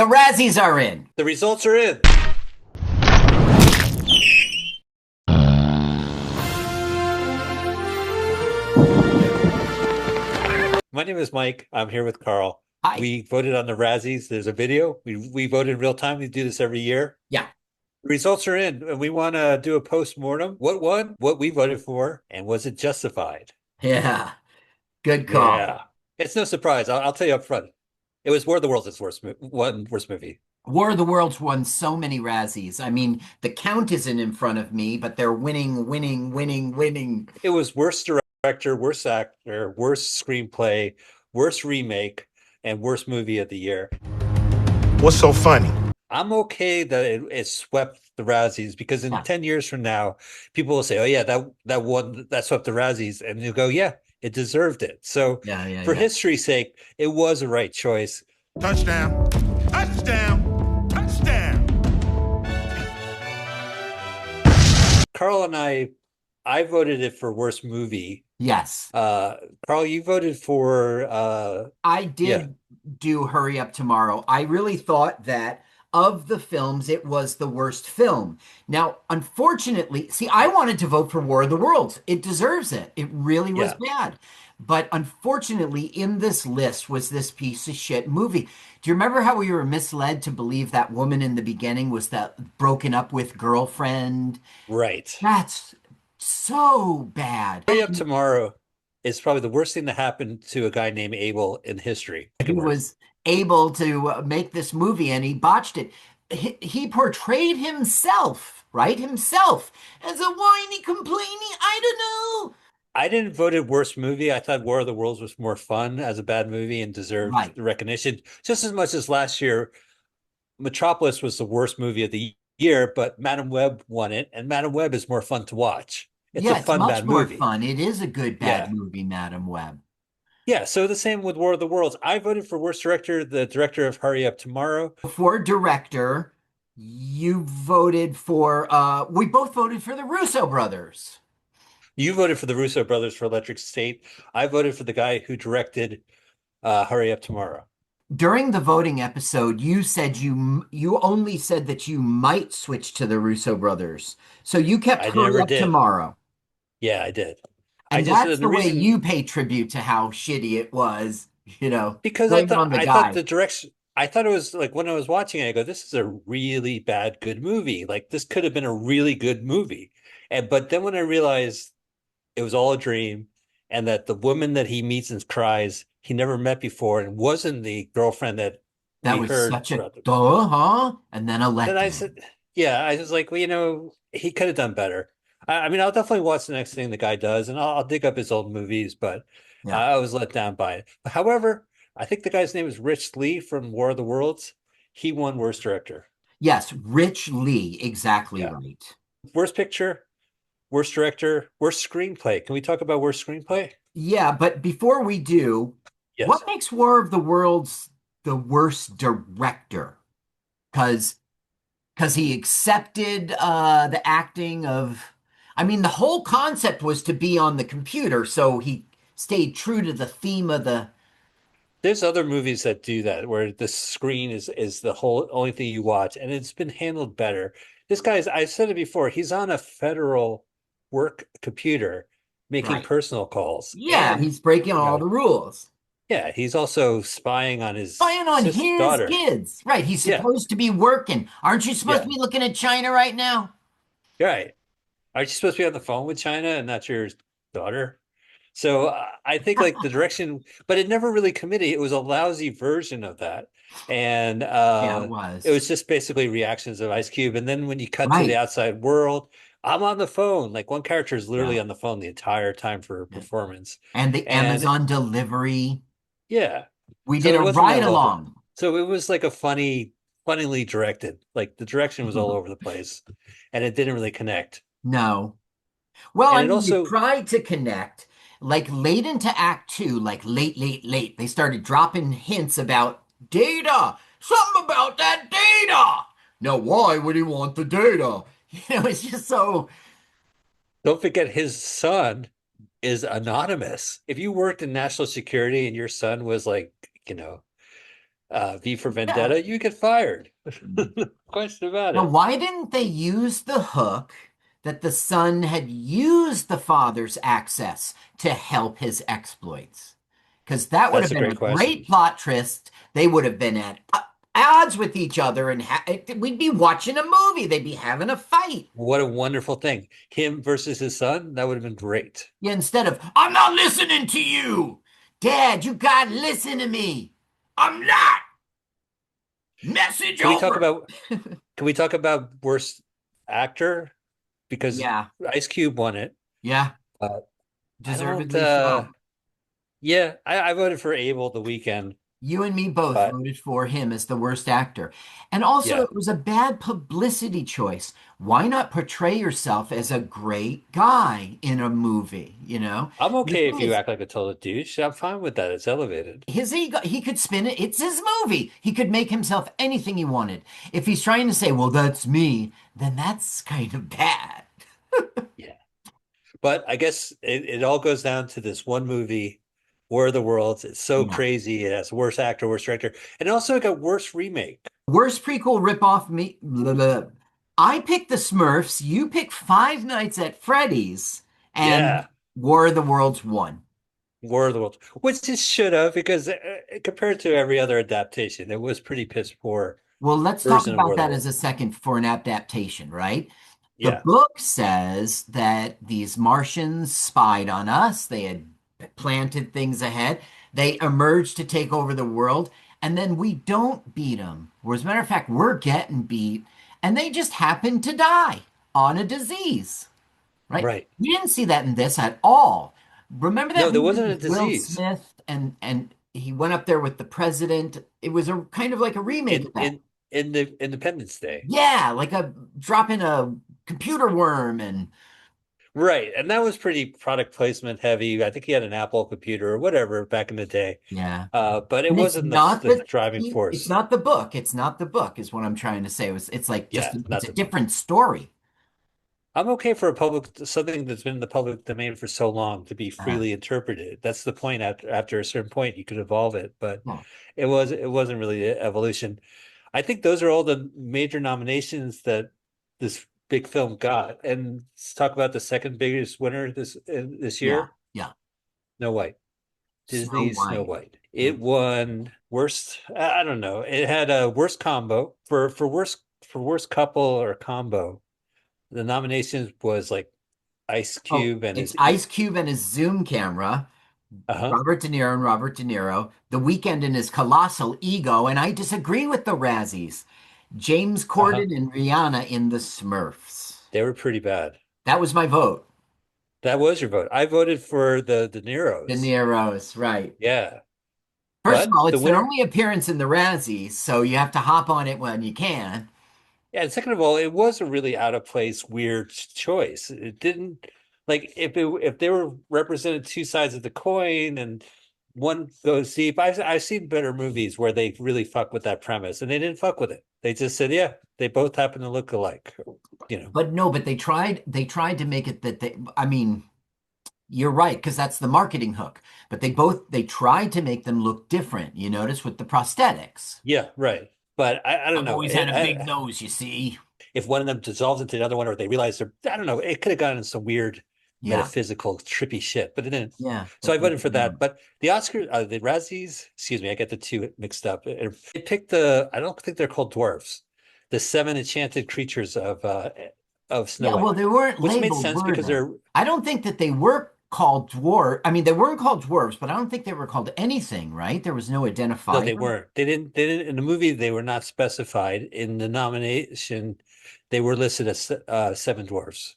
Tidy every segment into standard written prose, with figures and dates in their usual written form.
The Razzies are in. The results are in. My name is Mike. I'm here with Carl. Hi. We voted on the Razzies. There's a video. We voted in real time. We do this every year. Yeah. The results are in, and we want to do a post-mortem. What won? What we voted for, and was it justified? Yeah. Good call. Yeah. It's no surprise. I'll tell you up front. It was War of the Worlds' worst movie. War of the Worlds won so many Razzies. I mean, the count isn't in front of me, but they're winning, winning, winning, winning. It was worst director, worst actor, worst screenplay, worst remake, and worst movie of the year. What's so funny? I'm okay that it swept the Razzies because in Yeah. 10 years from now, people will say, oh, yeah, that won, that swept the Razzies. And you go, yeah, it deserved it. So Yeah, yeah, for yeah. history's sake, it was a right choice. Touchdown. Touchdown. Touchdown. Carl and I voted it for worst movie. Yes. Carl, you voted for I yeah, did do Hurry Up Tomorrow. I really thought that of the films, it was the worst film. Now, unfortunately, see, I wanted to vote for War of the Worlds. It deserves it. It really was yeah. bad. But unfortunately, in this list was this piece of shit movie. Do you remember how we were misled to believe that woman in the beginning was that broken up with girlfriend? Right. That's so bad. Hurry Up Tomorrow is probably the worst thing that happened to a guy named Abel in history. He Second worst. was able to make this movie and he botched it. He portrayed himself, right? Himself as a whiny, complaining, I don't know. I didn't vote it worst movie. I thought War of the Worlds was more fun as a bad movie and deserved Right. the recognition just as much as last year. Metropolis was the worst movie of the year, but Madam Web won it, and Madam Web is more fun to watch. It's a Yeah, it's fun much bad more movie. fun. It is a good, bad Yeah. movie, Madam Web. Yeah. So the same with War of the Worlds. I voted for worst director, the director of Hurry Up Tomorrow. For director, you voted for, we both voted for the Russo brothers. You voted for the Russo brothers for Electric State. I voted for the guy who directed Hurry Up Tomorrow. During the voting episode, you said you only said that you might switch to the Russo brothers. So you kept I Hurry never Up did. Tomorrow. Yeah, I did. I And just that's the the way reason you pay tribute to how shitty it was, because blame it on the I thought guy. the direction I thought it was like when I was watching it, I go, this is a really bad good movie. Like this could have been a really good movie. And but then when I realized it was all a dream and that the woman that he meets and cries he never met before and wasn't the girlfriend that That we was heard such a throughout the duh, huh? And then a then I letdown. said, yeah, I was like, well, he could have done better. I mean, I'll definitely watch the next thing the guy does, and I'll dig up his old movies, but Yeah. I was let down by it. However, I think the guy's name is Rich Lee from War of the Worlds. He won Worst Director. Yes, Rich Lee, exactly Yeah. right. Worst Picture, Worst Director, Worst Screenplay. Can we talk about Worst Screenplay? Yeah, but before we do, Yes. what makes War of the Worlds the worst director? Because he accepted the acting of, I mean, the whole concept was to be on the computer, so he stayed true to the theme of the There's other movies that do that where the screen is the whole only thing you watch, and it's been handled better. This guy's, I said it before, he's on a federal work computer making right. personal calls. Yeah, And he's breaking all the rules. yeah, he's also spying on his Spying on his daughter. kids. Right, he's Yeah, supposed to be working. Aren't you supposed yeah, to be looking at China right now? you're right. Aren't you supposed to be on the phone with China and not your daughter? So I think like the direction, but it never really committed. It was a lousy version of that. And Yeah, it it was. was just basically reactions of Ice Cube. And then when you cut to the Right. outside world, I'm on the phone. Like one character is Yeah. literally on the phone the entire time for a Yeah. performance. And the And Amazon delivery. yeah, We did so it a wasn't ride that well done. along. So it was like a funnily directed. Like the direction was all over the place and it didn't really connect. No. Well, And I it mean, you also, tried to connect like late into Act Two, like late, late, late. They started dropping hints about data, something about that data. Now, why would he want the data? It's just so, don't forget his son is anonymous. If you worked in national security and your son was like, you know, V for Yeah. Vendetta, you get fired. No question about Now, it. why didn't they use the hook that the son had used the father's access to help his exploits? Because that would That's have a been great a question. great plot twist. They would have been at odds with each other, and we'd be watching a movie. They'd be having a fight. What a wonderful thing. Him versus his son, that would have been great. Yeah, instead of, I'm not listening to you. Dad, you gotta listen to me. I'm not. Message Can we talk over. about can we talk about worst actor? Because Yeah, Ice Cube won it. yeah, Uh, I don't deservedly so. yeah, I voted for Abel the weekend, You and me both but voted for him as the worst actor. And also, yeah. it was a bad publicity choice. Why not portray yourself as a great guy in a movie, you know? I'm The okay if thing you is, act like a total douche. I'm fine with that. It's elevated. his ego, he could spin it. It's his movie. He could make himself anything he wanted. If he's trying to say, well, that's me, then that's kind of bad. Yeah. But I guess it all goes down to this one movie, War of the Worlds. It's so Yeah. crazy. It has worst actor, worst director, and also it got worst remake. Worst prequel ripoff me. Blah, blah. I picked the Smurfs. You picked Five Nights at Freddy's, and Yeah. War of the Worlds won. War of the Worlds, which it should have, because compared to every other adaptation, it was pretty piss poor Well, let's talk version of War about of the that as Worlds. a second for an adaptation, right? The Yeah. book says that these Martians spied on us. They had planted things ahead. They emerged to take over the world, and then we don't beat them. Or as a matter of fact, we're getting beat, and they just happen to die on a disease, right? Right. We didn't see that in this at all. Remember No, that there movie wasn't a with Will disease Smith and he went up there with the president? It was a kind of like a remake in of that. the Independence Day. Yeah, like a drop in a computer worm and Right. And that was pretty product placement heavy. I think he had an Apple computer or whatever back in the day. yeah. But it And it's wasn't not the the driving it's force. not the book. It's not the book is what I'm trying to say. It's like just Yeah, it's not a the book. different story. I'm okay for a public something that's been in the public domain for so long to be Uh, freely interpreted. That's the point. After a certain point, you could evolve it, but yeah. it wasn't really evolution. I think those are all the major nominations that this big film got. And let's talk about the second biggest winner this Yeah. year. Yeah. Snow White. Snow Disney's Snow White. White. It won worst. I don't know. It had a worst combo for worst couple or combo. The nominations was like Ice Oh, Cube and it's his Ice Cube and his Zoom camera, uh-huh, Robert De Niro and Robert De Niro, The Weeknd and his colossal ego, and I disagree with the Razzies. James uh-huh. Corden and Rihanna in The Smurfs. They were pretty bad. That was my vote. That was your vote. I voted for the De De Niro's. Niro's, right. Yeah. First of But all, the it's their winner, only appearance in the Razzies, so you have to hop on it when you can. yeah, and second of all, it was a really out of place, weird choice. It didn't like if they were represented two sides of the coin and one goes deep. I've seen better movies where they really fuck with that premise and they didn't fuck with it. They just said, yeah, they both happen to look alike, you know. But no, but they tried to make it that I mean, you're right, because that's the marketing hook. But they tried to make them look different, you notice with the prosthetics. Yeah, right. But I don't I've know. always had a big nose, you see. If one of them dissolves into the other one or they realize they're, I don't know, it could have gotten in some weird Yeah, metaphysical trippy shit, but it didn't. yeah, So but I they voted for that. don't. But the the Razzies, excuse me, I get the two mixed up. It picked I don't think they're called dwarfs, the seven enchanted creatures of Snow Yeah, White, well, they weren't which made labeled, sense were because they? they're I don't think that they were called dwarf. I mean, they weren't called dwarves, but I don't think they were called anything, right? There was no no, they identifier. weren't. They didn't in the movie. They were not specified in the nomination. They were listed as seven dwarfs.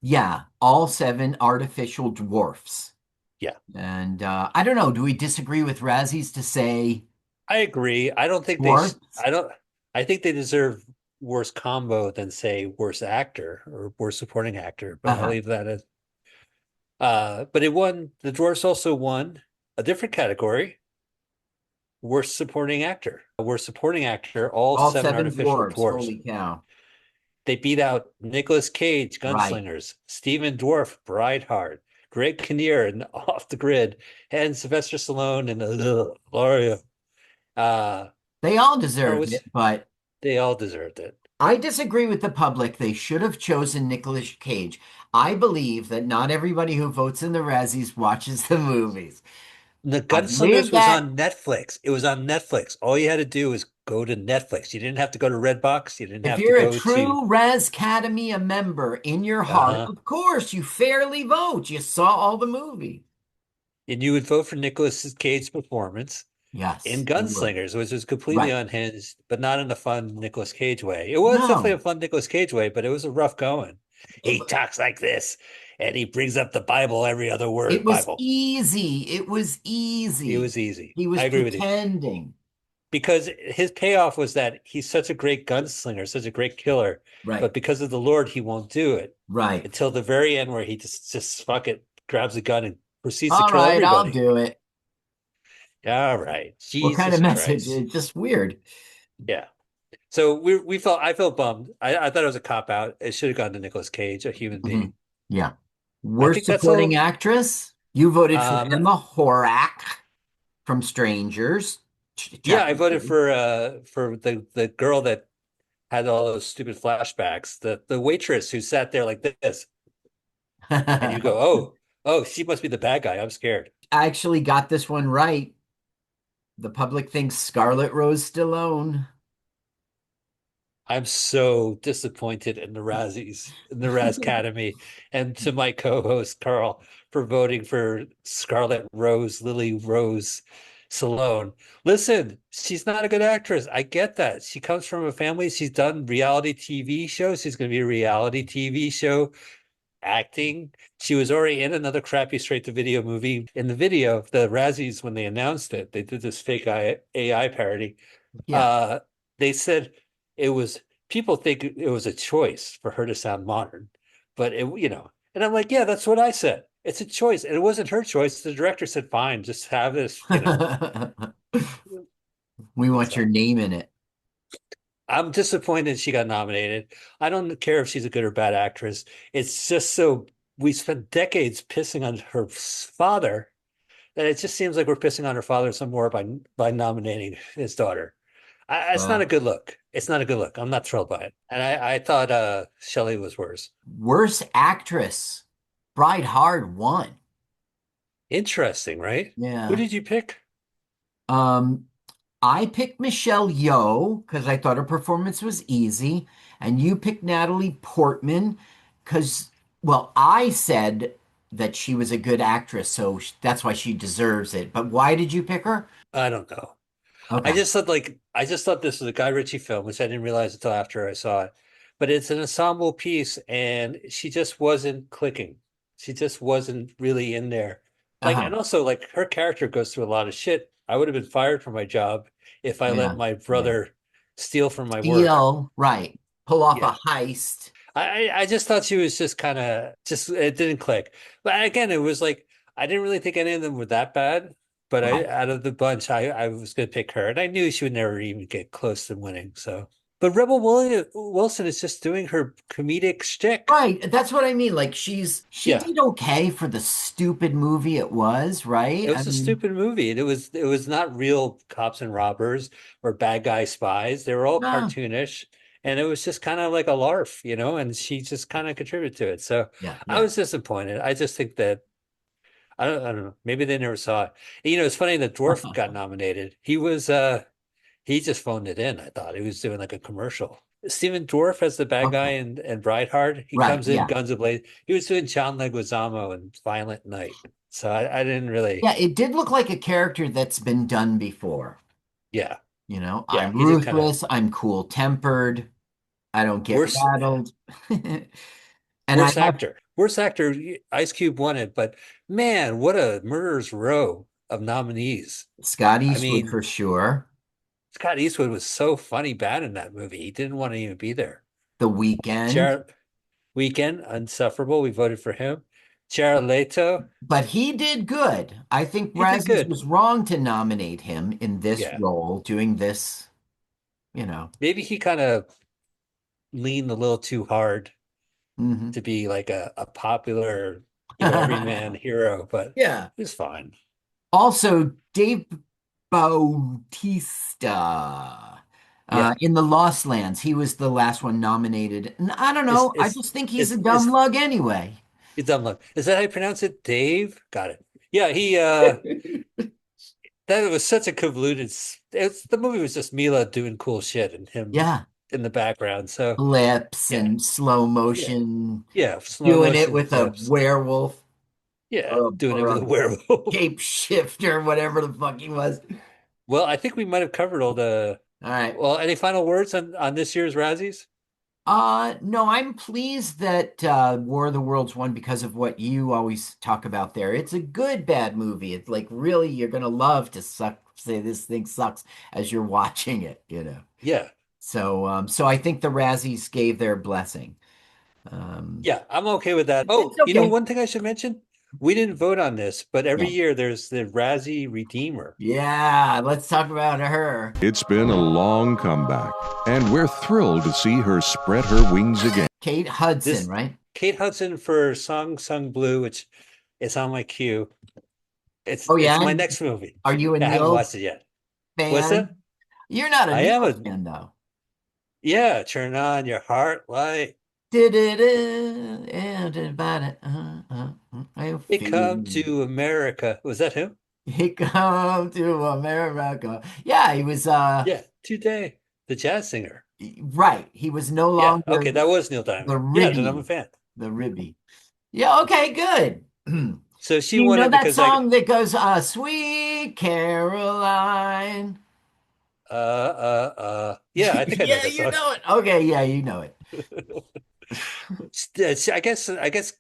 Yeah, all seven artificial dwarfs. Yeah. And I don't know, do we disagree with Razzies to say I agree. I don't think dwarfs? I don't, I think they deserve worse combo than say worse actor or worse supporting actor, but I'll Uh-huh. leave that as, but it won, the Dwarfs also won a different category, worst supporting actor, all All seven seven artificial dwarves. dwarfs. Holy cow. They beat out Nicolas Cage, Right. Gunslingers, Stephen Dwarf, Brideheart, Greg Kinnear in Off the Grid, and Sylvester Stallone in Lario. They all Oh, deserved which it, but they all deserved it. I disagree with the public. They should have chosen Nicolas Cage. I believe that not everybody who votes in the Razzies watches the movies. The I believe Gunslingers was that on Netflix. It was on Netflix. All you had to do was go to Netflix. You didn't have to go to Redbox. You didn't if have to you're a go to true Raz Academy member in your heart, uh-huh. of course you fairly vote. You saw all the movies. And you would vote for Nicolas Cage's performance in Yes, you would. Gunslingers, which was completely Right. unhinged, but not in a fun Nicolas Cage way. It was definitely a No, fun Nicolas Cage way, but it was a rough going. it, He talks like this, and he brings up the Bible every other it word, was Bible. easy. It was It easy. was easy. He was I agree with you. pretending. Because his payoff was that he's such a great gunslinger, such a great killer, Right. but because of the Lord, he won't do it Right. until the very end, where he just fuck it, grabs a gun and proceeds to All kill right, I'll everybody. do it. All right, What kind of Jesus message? Christ, It's just weird. yeah. So we felt I felt bummed. I thought it was a cop out. It should have gone to Nicolas Cage, a human Mhm. being. Yeah. I Worst think that's supporting all. actress? You voted for Um, Emma Horak from Strangers, yeah, I chapter voted two. for the girl that had all those stupid flashbacks, the waitress who sat there like this. And you go, I oh, she must be the bad guy. I'm scared. actually got this one right. The public thinks Scarlet Rose Stallone. I'm so disappointed in the Razzies, in the Raz Academy, and to my co-host Carl for voting for Scarlet Rose, Lily Rose Salone. Listen, she's not a good actress. I get that. She comes from a family. She's done reality TV shows. She's going to be a reality TV show acting. She was already in another crappy straight to video movie. In the video, the Razzies, when they announced it, they did this fake AI parody. Yeah. Uh, they said it was people think it was a choice for her to sound modern, but and I'm like, yeah, that's what I said. It's a choice, and it wasn't her choice. The director said, fine, just have this. We want your So name in it. I'm disappointed she got nominated. I don't care if she's a good or bad actress. It's just so we spent decades pissing on her father that it just seems like we're pissing on her father some more by nominating his daughter. It's not a Well, good look. It's not a good look. I'm not thrilled by it. And I thought Shelley was worse. worst actress. Bride Hard won. Interesting, right? Who Yeah. did you pick? Um, I picked Michelle Yeoh because I thought her performance was easy, and you picked Natalie Portman because, well, I said that she was a good actress, so that's why she deserves it. But why did you pick her? I don't know. Okay. I just thought this was a Guy Ritchie film, which I didn't realize until after I saw it. But it's an ensemble piece, and she just wasn't clicking. She just wasn't really in there. Uh-huh. And also like her character goes through a lot of shit. I would have been fired from my job if I let Yeah. my Yeah. brother steal from my work. Steal, right. Pull off a Yeah. heist. I just thought she was just kind of just it didn't click. But again, it was like I didn't really think any of them were that bad. But I Right. out of the bunch, I was going to pick her, and I knew she would never even get close to winning. So, but Wilson is just doing her comedic shtick. Right. That's what I mean. Like she Yeah, did okay for the stupid movie it was, right? it I was a mean, stupid movie, and it was not real cops and robbers or bad guy spies. They were all no. cartoonish, and it was just kind of like a larf. And she just kind of contributed to it. So Yeah, I yeah. was disappointed. I just think that I don't know. Maybe they never saw it. It's funny that Dwarf got nominated. He just phoned it in, I thought. He was doing like a commercial. Stephen Dwarf as the bad guy Okay. and Brightheart. He Right. comes in Yeah. guns ablaze. He was doing John Leguizamo and Violent Night. So I didn't really Yeah, it did look like a character that's been done before. yeah. Yeah, I'm he did kind of ruthless, I'm cool-tempered, I don't get worse rattled. And I worst have actor. Worst actor, Ice Cube won it, but man, what a murderer's row of nominees. Scott I Eastwood mean, for sure. Scott Eastwood was so funny bad in that movie. He didn't want to even be there. The Weekend. Jared Weekend, Unsufferable. We voted for him. Jared Leto, But he did good. I think he did Razzies good. was wrong to nominate him in this Yeah. role, doing this, you know. Maybe he kind of leaned a little too hard Mhm. to be like a popular, everyman hero, but Yeah. it's fine. Also, Dave. Bautista. Yeah. In the Lost Lands, he was the last one nominated. And I don't Is know. I is just think he's a is dumb is lug anyway. is dumb luck. Is that how you pronounce it? Dave? Got it. Yeah, he that was such a convoluted the movie was just Mila doing cool shit and him Yeah. in the background. So Flips yeah, and slow yeah, motion, yeah. Slow doing it motion with a flips. werewolf Yeah, doing it or with a a werewolf. cape shifter, whatever the fuck he was. Well, I think we might have covered all the. All right. Well, any final words on this year's Razzies? No, I'm pleased that War of the Worlds won because of what you always talk about there. It's a good bad movie. It's like really you're gonna love to say this thing sucks as you're watching it, you know. Yeah, So I think the Razzies gave their blessing. Um, yeah, I'm okay with that. it's Oh, okay. one thing I should mention, we didn't vote on this, but every Yeah. year there's the Razzie Redeemer. Yeah, let's talk about her. It's been a long comeback, and we're thrilled to see her spread her wings again. Kate Hudson, This right? Kate Hudson for Song Sung Blue, which is on my queue. Oh It's yeah. my next movie. Are you a I haven't Neil watched it yet. What's that? fan? You're not a I am Neil a fan though. yeah. Turn on your heart light. Da-da-da, and about it. I They feel come to America. Was that him? he come to America. Yeah, he was Yeah, today the jazz singer. right. He was no Yeah. longer Okay, that was Neil the Diamond. Yeah, then I'm a ribby, fan. the ribby. Yeah, okay, good. Do So she you won know it that because I song that goes Sweet Caroline? yeah, I think I know Yeah, that you song. know it. Okay, yeah, you know it. I guess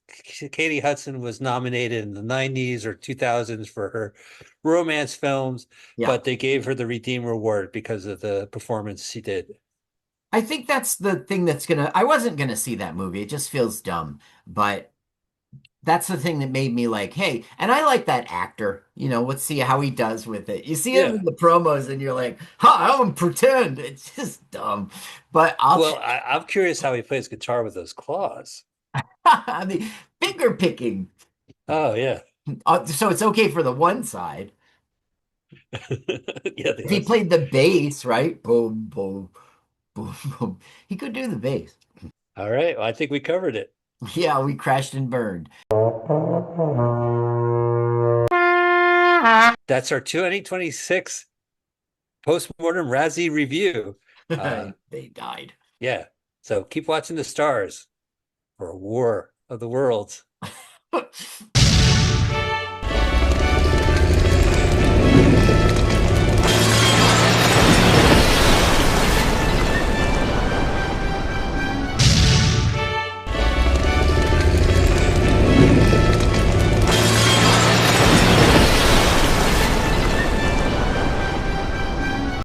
Katie Hudson was nominated in the 90s or 2000s for her romance films, Yeah. but they gave her the Redeemer Award because of the performance she did. I think that's the thing that's gonna I wasn't gonna see that movie. It just feels dumb. But that's the thing that made me like, hey, and I like that actor. Let's see how he does with it. You see him Yeah. in the promos and you're like, huh, I'm gonna pretend. It's just dumb. But I'll Well, check I'm curious how he plays guitar with those claws. the finger picking. Oh yeah. So it's okay for the one side. Yeah, If he played the bass, right? Boom, boom, boom, boom. He could do the bass. All right. Well, I think we covered it. Yeah, we crashed and burned. That's our 2026 postmortem Razzie review. Uh, They died. yeah. So keep watching the stars for a war of the worlds.